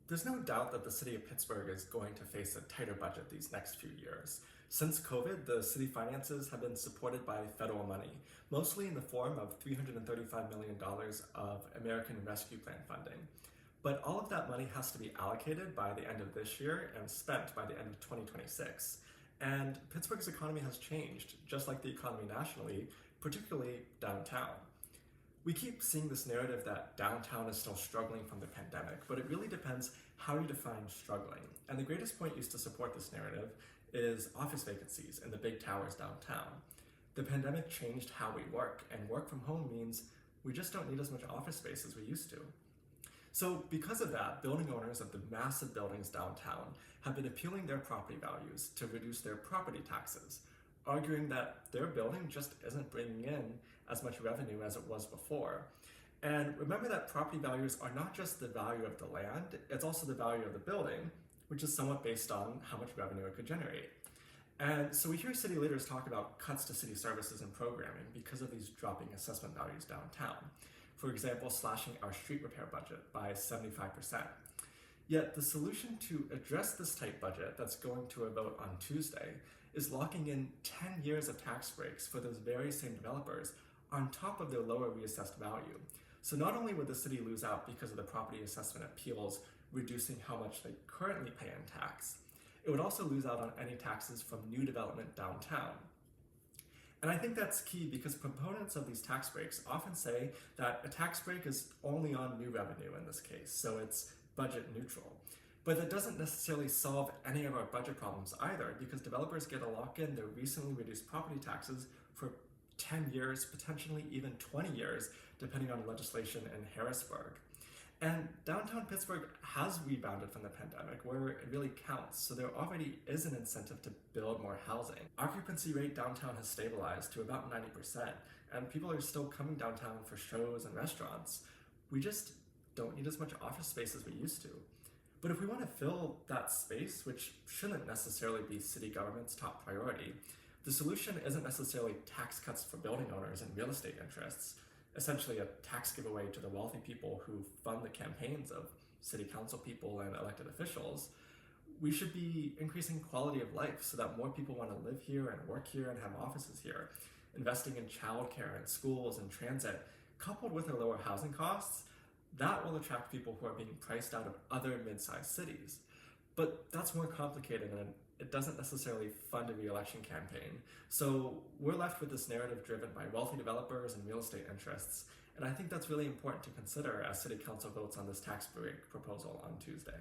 There's no doubt that the city of Pittsburgh is going to face a tighter budget these next few years. Since COVID, the city finances have been supported by federal money, mostly in the form of $335 million of American Rescue Plan funding. But all of that money has to be allocated by the end of this year and spent by the end of 2026. And Pittsburgh's economy has changed, just like the economy nationally, particularly downtown. We keep seeing this narrative that downtown is still struggling from the pandemic, but it really depends how you define struggling. And the greatest point used to support this narrative is office vacancies in the big towers downtown. The pandemic changed how we work, and work from home means we just don't need as much office space as we used to. So because of that, building owners of the massive buildings downtown have been appealing their property values to reduce their property taxes, arguing that their building just isn't bringing in as much revenue as it was before. And remember that property values are not just the value of the land, it's also the value of the building, which is somewhat based on how much revenue it could generate. And so we hear city leaders talk about cuts to city services and programming because of these dropping assessment values downtown. For example, slashing our street repair budget by 75%. Yet the solution to address this tight budget that's going to a vote on Tuesday is locking in 10 years of tax breaks for those very same developers on top of their lower reassessed value. So not only would the city lose out because of the property assessment appeals reducing how much they currently pay in tax, it would also lose out on any taxes from new development downtown. And I think that's key because proponents of these tax breaks often say that a tax break is only on new revenue in this case, so it's budget neutral. But that doesn't necessarily solve any of our budget problems either, because developers get to lock in their recently reduced property taxes for 10 years, potentially even 20 years, depending on legislation in Harrisburg. And downtown Pittsburgh has rebounded from the pandemic where it really counts, so there already is an incentive to build more housing. Occupancy rate downtown has stabilized to about 90%, and people are still coming downtown for shows and restaurants. We just don't need as much office space as we used to. But if we want to fill that space, which shouldn't necessarily be city government's top priority, the solution isn't necessarily tax cuts for building owners and real estate interests, essentially a tax giveaway to the wealthy people who fund the campaigns of city council people and elected officials. We should be increasing quality of life so that more people want to live here and work here and have offices here, investing in childcare and schools and transit, coupled with our lower housing costs. That will attract people who are being priced out of other mid-sized cities. But that's more complicated and it doesn't necessarily fund a re-election campaign. So we're left with this narrative driven by wealthy developers and real estate interests. And I think that's really important to consider as City Council votes on this tax break proposal on Tuesday.